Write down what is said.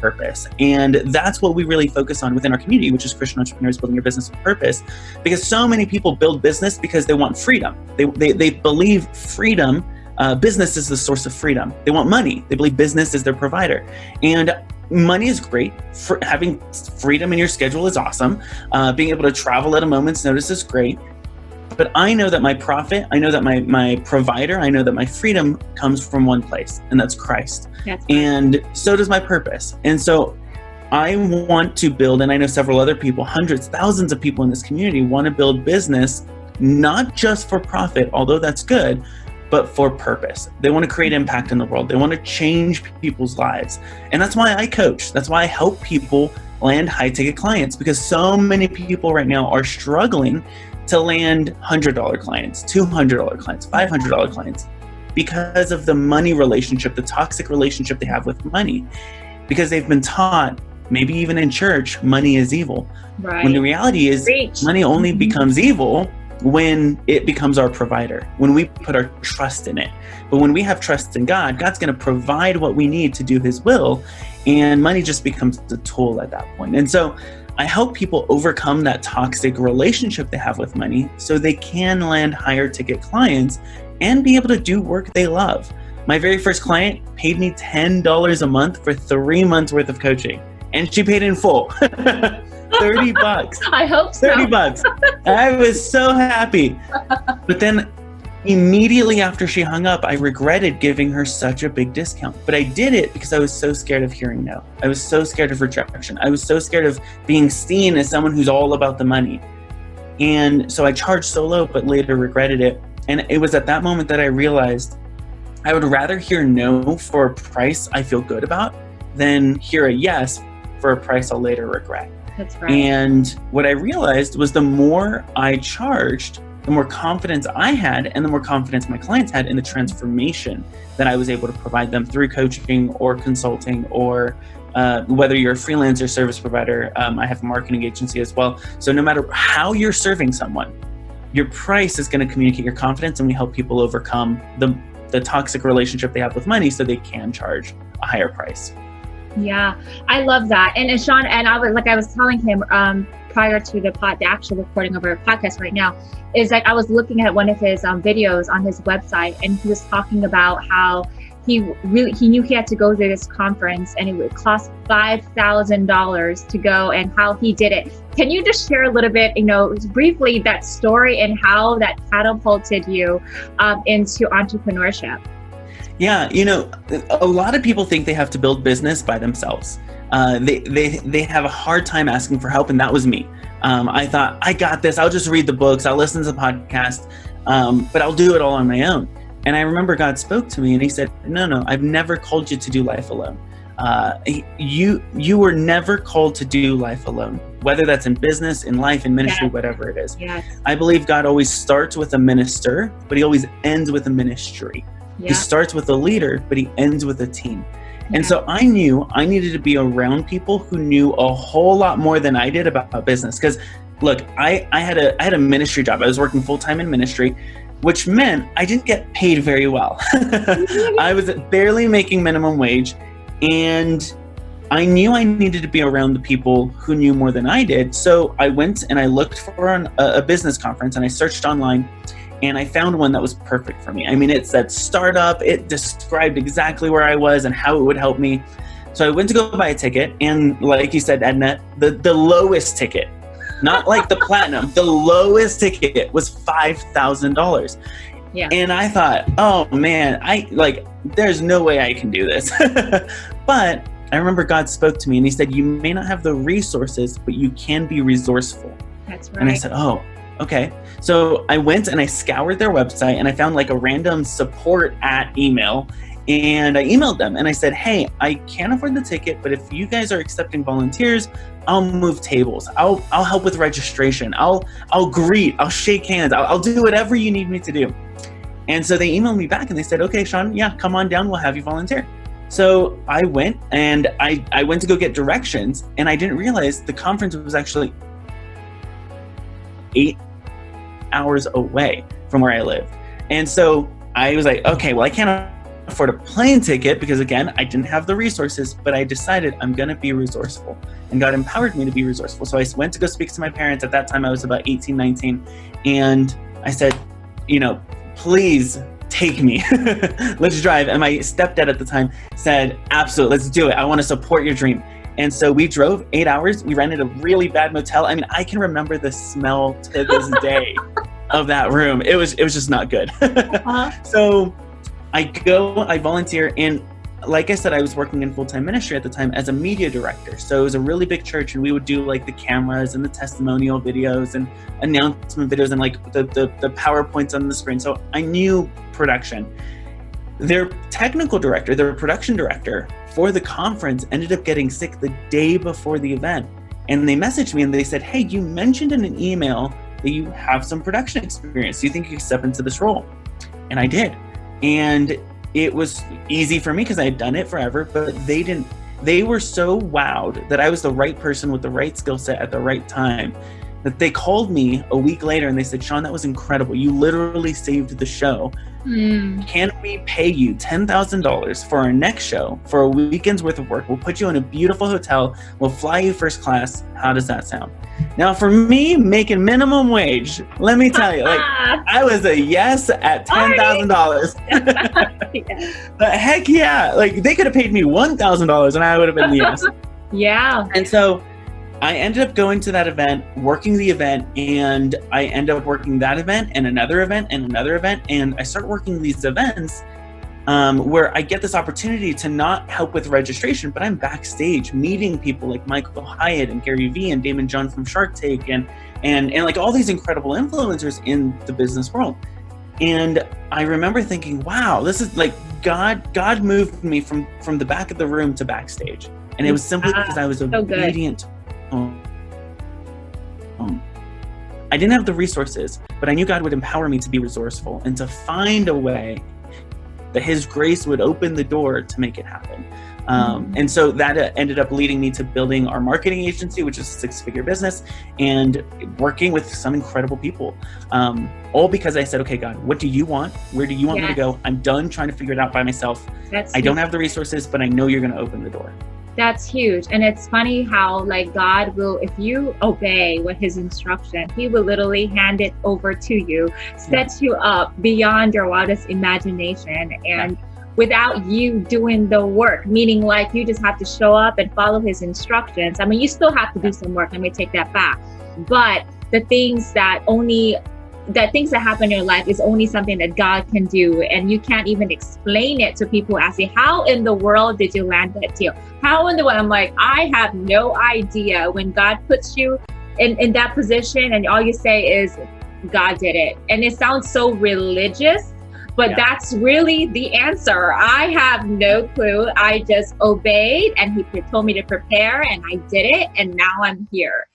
purpose. And that's what we really focus on within our community, which is Christian entrepreneurs building your business with purpose. Because so many people build business because they want freedom. They believe freedom, business is the source of freedom. They want money. They believe business is their provider. And money is great. Having freedom in your schedule is awesome. Being able to travel at a moment's notice is great. But I know that my profit, I know that my provider, I know that my freedom comes from one place, and that's Christ. That's right. And so does my purpose. And so I want to build, and I know several other people, hundreds, thousands of people in this community want to build business, not just for profit, although that's good, but for purpose. They want to create impact in the world. They want to change people's lives. And that's why I coach. That's why I help people land high-ticket clients, because so many people right now are struggling to land $100 clients, $200 clients, $500 clients because of the money relationship, the toxic relationship they have with money, because they've been taught, maybe even in church, money is evil. Right. When the reality is money only becomes evil when it becomes our provider, when we put our trust in it. But when we have trust in God, God's going to provide what we need to do his will, and money just becomes the tool at that point. And so I help people overcome that toxic relationship they have with money so they can land higher ticket clients and be able to do work they love. My very first client paid me $10 a month for 3 months worth of coaching, and she paid in full. $30. I hope so. $30. I was so happy. But then immediately after she hung up, I regretted giving her such a big discount. But I did it because I was so scared of hearing no. I was so scared of rejection. I was so scared of being seen as someone who's all about the money. And so I charged so low, but later regretted it. And it was at that moment that I realized I would rather hear no for a price I feel good about than hear a yes for a price I'll later regret. That's right. And what I realized was the more I charged, the more confidence I had and the more confidence my clients had in the transformation that I was able to provide them through coaching or consulting, or whether you're a freelancer service provider. I have a marketing agency as well. So no matter how you're serving someone, your price is going to communicate your confidence, and we help people overcome the toxic relationship they have with money so they can charge a higher price. Yeah, I love that. And Shawn, and I was telling him prior to the actual recording of our podcast right now, is that I was looking at one of his videos on his website, and he was talking about how he knew he had to go to this conference and it would cost $5,000 to go, and how he did it. Can you just share a little bit, briefly, that story and how that catapulted you into entrepreneurship? Yeah, a lot of people think they have to build business by themselves. They have a hard time asking for help, and that was me. I thought, I got this. I'll just read the books. I'll listen to the podcast, but I'll do it all on my own. And I remember God spoke to me, and he said, no, I've never called you to do life alone. You were never called to do life alone, whether that's in business, in life, in ministry, yes, whatever it is. Yes. I believe God always starts with a minister, but he always ends with a ministry. Yeah. He starts with a leader, but he ends with a team. And so I knew I needed to be around people who knew a whole lot more than I did about business. Because look, I had a ministry job. I was working full-time in ministry, which meant I didn't get paid very well. I was barely making minimum wage, and I knew I needed to be around the people who knew more than I did. So I went and I looked for a business conference, and I searched online, and I found one that was perfect for me. I mean, it said startup. It described exactly where I was and how it would help me. So I went to go buy a ticket, and like you said, Edna, the lowest ticket, not like the platinum, the lowest ticket was $5,000. Yeah. And I thought, oh man, there's no way I can do this. But I remember God spoke to me, and he said, you may not have the resources, but you can be resourceful. That's right. And I said, oh, okay. So I went and I scoured their website, and I found like a random support email, and I emailed them and I said, hey, I can't afford the ticket, but if you guys are accepting volunteers, I'll move tables. I'll help with registration. I'll greet, I'll shake hands. I'll do whatever you need me to do. And so they emailed me back and they said, okay, Shawn, yeah, come on down. We'll have you volunteer. So I went, and I went to go get directions, and I didn't realize the conference was actually 8 hours away from where I lived. And so I was like, okay, well, I can't afford a plane ticket because, again, I didn't have the resources, but I decided I'm going to be resourceful, and God empowered me to be resourceful. So I went to go speak to my parents. At that time, I was about 18, 19. And I said, please take me. Let's drive. And my stepdad at the time said, absolutely, let's do it. I want to support your dream. And so we drove 8 hours. We rented a really bad motel. I mean, I can remember the smell to this day of that room. It was just not good. So I volunteer, and like I said, I was working in full-time ministry at the time as a media director. So it was a really big church, and we would do like the cameras and the testimonial videos and announcement videos and like the PowerPoints on the screen. So I knew production. Their technical director, their production director for the conference ended up getting sick the day before the event. And they messaged me and they said, hey, you mentioned in an email that you have some production experience. Do you think you could step into this role? And I did. And it was easy for me because I had done it forever, but they didn't. They were so wowed that I was the right person with the right skill set at the right time that they called me a week later and they said, Shawn, that was incredible. You literally saved the show. Can we pay you $10,000 for our next show for a weekend's worth of work? We'll put you in a beautiful hotel. We'll fly you first class. How does that sound? Now, for me, making minimum wage, let me tell you, like, I was a yes at $10,000. But heck yeah, like they could have paid me $1,000 and I would have been the yes. Yeah. And so I ended up going to that event, working the event, and I ended up working that event and another event and another event. And I start working these events where I get this opportunity to not help with registration, but I'm backstage meeting people like Michael Hyatt and Gary Vee and Damon John from Shark Tank and like all these incredible influencers in the business world. And I remember thinking, wow, this is like God moved me from the back of the room to backstage. And it was simply because I was obedient. I didn't have the resources, but I knew God would empower me to be resourceful and to find a way that His grace would open the door to make it happen. And so that ended up leading me to building our marketing agency, which is a 6-figure business, and working with some incredible people. All because I said, okay, God, what do you want? Where do you want me to go? I'm done trying to figure it out by myself. I don't have the resources, but I know you're going to open the door. That's huge. And it's funny how like God will, if you obey what His instruction, He will literally hand it over to you, set you up beyond your wildest imagination. And without you doing the work, meaning like you just have to show up and follow His instructions. I mean, you still have to do some work. Let me take that back. But the things that happen in your life is only something that God can do. And you can't even explain it to people who ask you, how in the world did you land that deal? How in the world? I'm like, I have no idea. When God puts you in that position and all you say is, God did it. And it sounds so religious, but that's really the answer. I have no clue. I just obeyed and He told me to prepare and I did it. And now I'm here.